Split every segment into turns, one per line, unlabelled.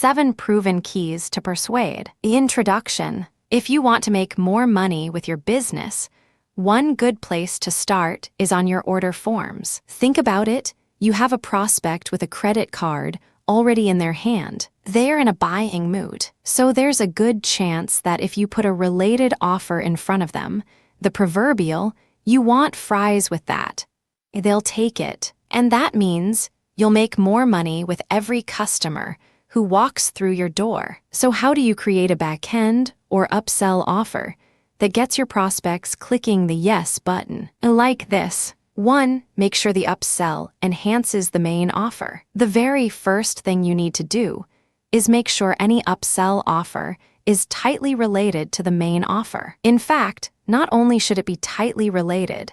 7 Proven Keys to Persuade. Introduction. If you want to make more money with your business, one good place to start is on your order forms. Think about it. You have a prospect with a credit card already in their hand. They're in a buying mood. So there's a good chance that if you put a related offer in front of them, the proverbial, you want fries with that, they'll take it. And that means you'll make more money with every customer who walks through your door. So how do you create a backend or upsell offer that gets your prospects clicking the yes button? Like this. 1. Make sure the upsell enhances the main offer. The very first thing you need to do is make sure any upsell offer is tightly related to the main offer. In fact, not only should it be tightly related,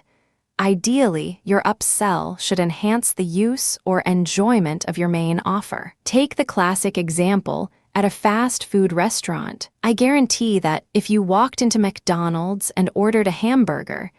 ideally, your upsell should enhance the use or enjoyment of your main offer. Take the classic example at a fast food restaurant. I guarantee that if you walked into McDonald's and ordered a hamburger,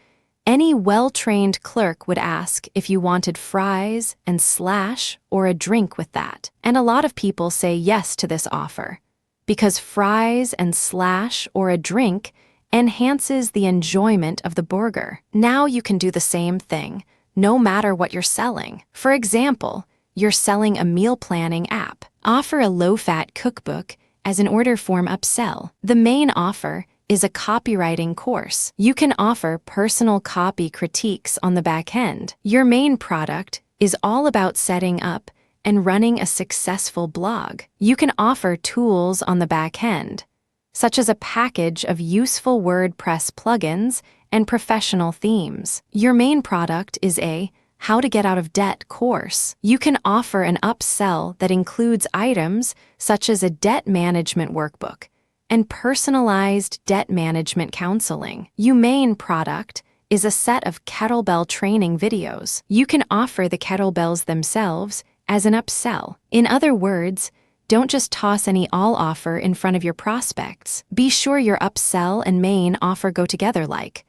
any well-trained clerk would ask if you wanted fries and slash or a drink with that. And a lot of people say yes to this offer because fries and slash or a drink enhances the enjoyment of the burger. Now you can do the same thing, no matter what you're selling. For example, you're selling a meal planning app. Offer a low-fat cookbook as an order form upsell. The main offer is a copywriting course. You can offer personal copy critiques on the back end. Your main product is all about setting up and running a successful blog. You can offer tools on the back end, such as a package of useful WordPress plugins and professional themes. Your main product is a How to Get Out of Debt course. You can offer an upsell that includes items such as a debt management workbook and personalized debt management counseling. Your main product is a set of kettlebell training videos. You can offer the kettlebells themselves as an upsell. In other words, don't just toss any all offer in front of your prospects. Be sure your upsell and main offer go together like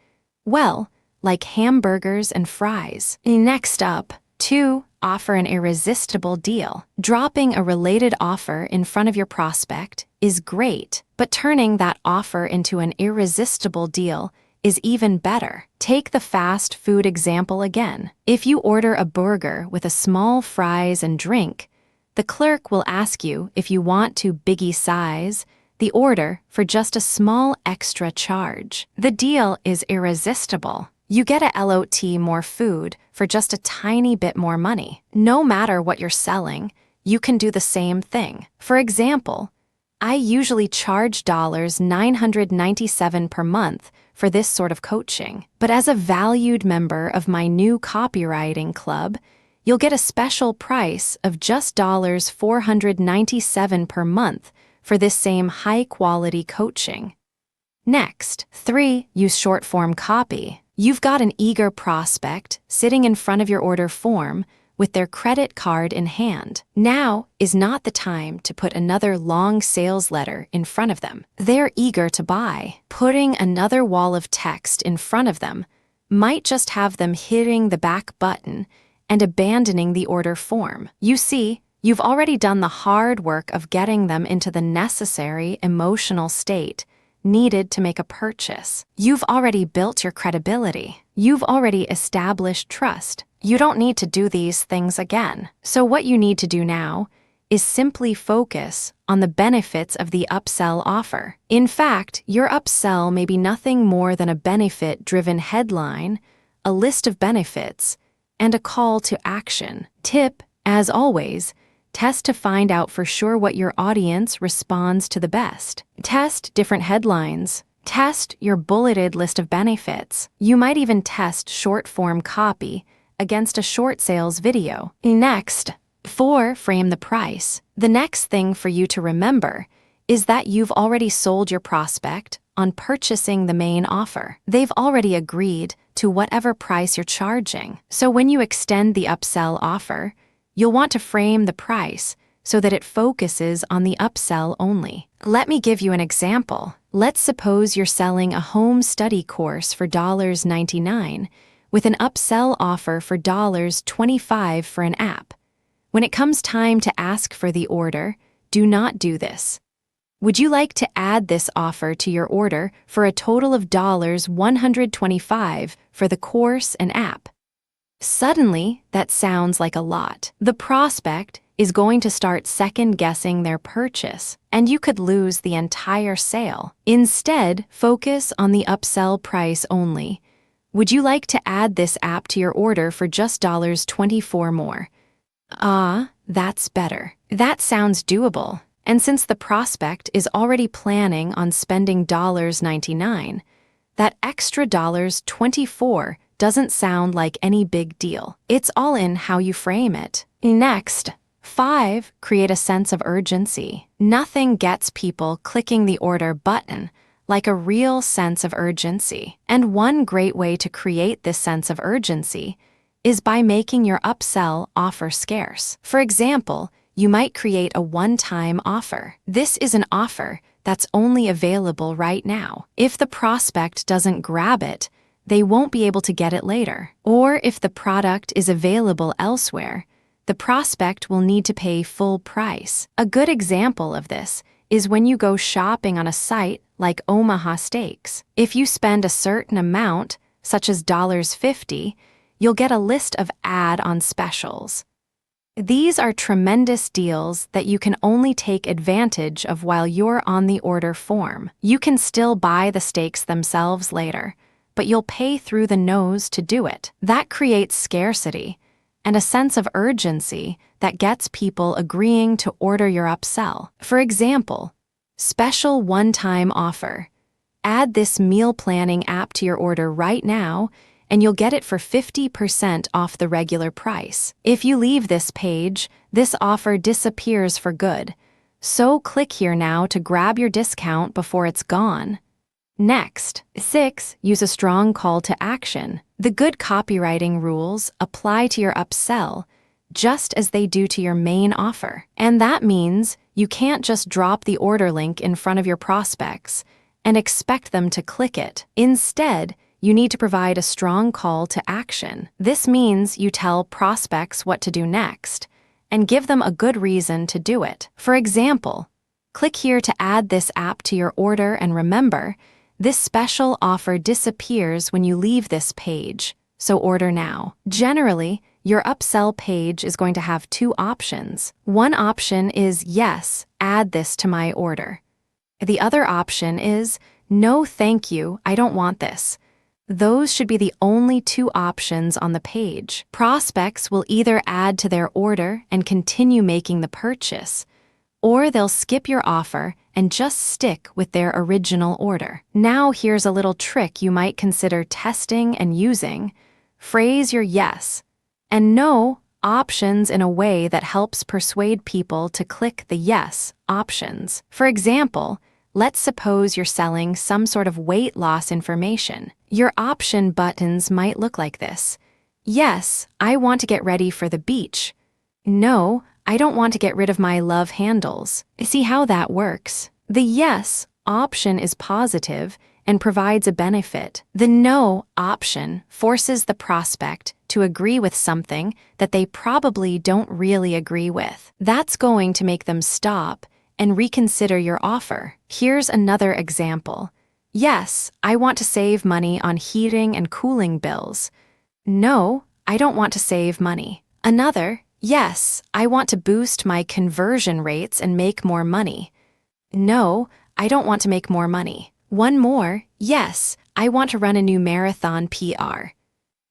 hamburgers and fries. Next up, 2. Offer an irresistible deal. Dropping a related offer in front of your prospect is great, but turning that offer into an irresistible deal is even better. Take the fast food example again. If you order a burger with a small fries and drink, the clerk will ask you if you want to biggie size the order for just a small extra charge. The deal is irresistible. You get a lot more food for just a tiny bit more money. No matter what you're selling, you can do the same thing. For example, I usually charge $997 per month for this sort of coaching. But as a valued member of my new copywriting club, you'll get a special price of just $497 per month for this same high-quality coaching. Next, 3. Use short-form copy. You've got an eager prospect sitting in front of your order form with their credit card in hand. Now is not the time to put another long sales letter in front of them. They're eager to buy. Putting another wall of text in front of them might just have them hitting the back button and abandoning the order form. You see, you've already done the hard work of getting them into the necessary emotional state needed to make a purchase. You've already built your credibility. You've already established trust. You don't need to do these things again. So what you need to do now is simply focus on the benefits of the upsell offer. In fact, your upsell may be nothing more than a benefit-driven headline, a list of benefits, and a call to action. Tip, as always, test to find out for sure what your audience responds to the best. Test different headlines. Test your bulleted list of benefits. You might even test short-form copy against a short sales video. Next, 4. Frame the price. The next thing for you to remember is that you've already sold your prospect on purchasing the main offer. They've already agreed to whatever price you're charging. So when you extend the upsell offer, you'll want to frame the price so that it focuses on the upsell only. Let me give you an example. Let's suppose you're selling a home study course for $99 with an upsell offer for $25 for an app. When it comes time to ask for the order, do not do this. Would you like to add this offer to your order for a total of $125 for the course and app? Suddenly, that sounds like a lot. The prospect is going to start second-guessing their purchase, and you could lose the entire sale. Instead, focus on the upsell price only. Would you like to add this app to your order for just $24 more? That's better. That sounds doable. And since the prospect is already planning on spending $99, that extra $24 doesn't sound like any big deal. It's all in how you frame it. Next, 5, create a sense of urgency. Nothing gets people clicking the order button like a real sense of urgency. And one great way to create this sense of urgency is by making your upsell offer scarce. For example, you might create a one-time offer. This is an offer that's only available right now. If the prospect doesn't grab it, they won't be able to get it later. Or if the product is available elsewhere, the prospect will need to pay full price. A good example of this is when you go shopping on a site like Omaha Steaks. If you spend a certain amount, such as $50, you'll get a list of add-on specials. These are tremendous deals that you can only take advantage of while you're on the order form. You can still buy the steaks themselves later, but you'll pay through the nose to do it. That creates scarcity and a sense of urgency that gets people agreeing to order your upsell. For example, special one-time offer. Add this meal planning app to your order right now, and you'll get it for 50% off the regular price. If you leave this page, this offer disappears for good. So click here now to grab your discount before it's gone. Next, 6, use a strong call to action. The good copywriting rules apply to your upsell just as they do to your main offer. And that means you can't just drop the order link in front of your prospects and expect them to click it. Instead, you need to provide a strong call to action. This means you tell prospects what to do next and give them a good reason to do it. For example, click here to add this app to your order, and remember, this special offer disappears when you leave this page, so order now. Generally, your upsell page is going to have 2 options. One option is, yes, add this to my order. The other option is, no thank you, I don't want this. Those should be the only 2 options on the page. Prospects will either add to their order and continue making the purchase, or they'll skip your offer and just stick with their original order. Now here's a little trick you might consider testing and using. Phrase your yes and no options in a way that helps persuade people to click the yes options. For example, let's suppose you're selling some sort of weight loss information. Your option buttons might look like this. Yes, I want to get ready for the beach. No, I don't want to get rid of my love handles. See how that works? The yes option is positive and provides a benefit. The no option forces the prospect to agree with something that they probably don't really agree with. That's going to make them stop and reconsider your offer. Here's another example. Yes, I want to save money on heating and cooling bills. No, I don't want to save money. Another, yes, I want to boost my conversion rates and make more money. No, I don't want to make more money. One more, yes, I want to run a new marathon PR.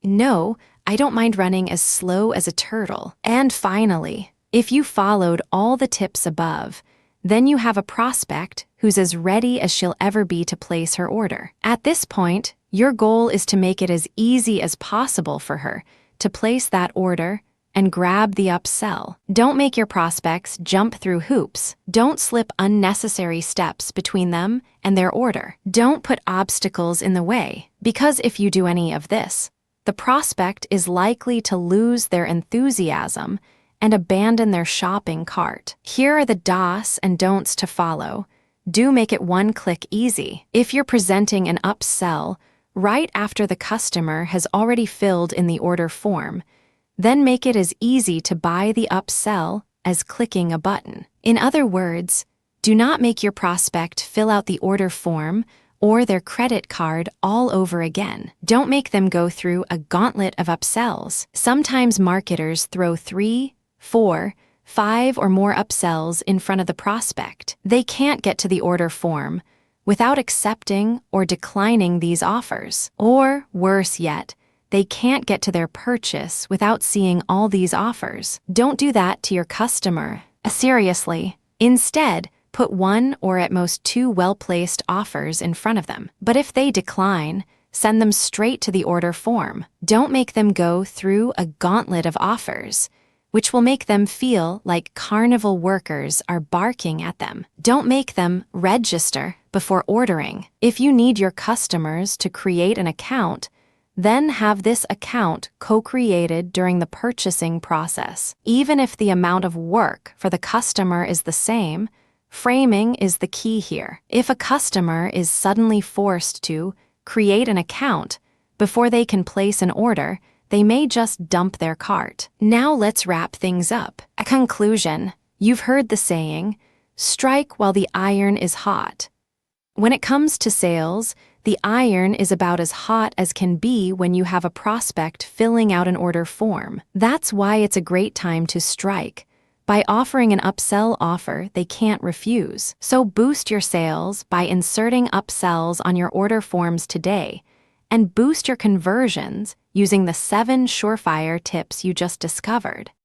No, I don't mind running as slow as a turtle. And finally, if you followed all the tips above, then you have a prospect who's as ready as she'll ever be to place her order. At this point, your goal is to make it as easy as possible for her to place that order and grab the upsell. Don't make your prospects jump through hoops. Don't slip unnecessary steps between them and their order. Don't put obstacles in the way, because if you do any of this, the prospect is likely to lose their enthusiasm and abandon their shopping cart. Here are the do's and don'ts to follow. Do make it one click easy. If you're presenting an upsell right after the customer has already filled in the order form, then make it as easy to buy the upsell as clicking a button. In other words, do not make your prospect fill out the order form or their credit card all over again. Don't make them go through a gauntlet of upsells. Sometimes marketers throw 3, 4, 5 or more upsells in front of the prospect. They can't get to the order form without accepting or declining these offers. Or, worse yet, they can't get to their purchase without seeing all these offers. Don't do that to your customer. Seriously. Instead, put 1 or at most 2 well-placed offers in front of them. But if they decline, send them straight to the order form. Don't make them go through a gauntlet of offers, which will make them feel like carnival workers are barking at them. Don't make them register before ordering. If you need your customers to create an account, then have this account co-created during the purchasing process. Even if the amount of work for the customer is the same, framing is the key here. If a customer is suddenly forced to create an account before they can place an order, they may just dump their cart. Now let's wrap things up. A conclusion. You've heard the saying, strike while the iron is hot. When it comes to sales, the iron is about as hot as can be when you have a prospect filling out an order form. That's why it's a great time to strike, by offering an upsell offer they can't refuse. So boost your sales by inserting upsells on your order forms today, and boost your conversions using the 7 surefire tips you just discovered.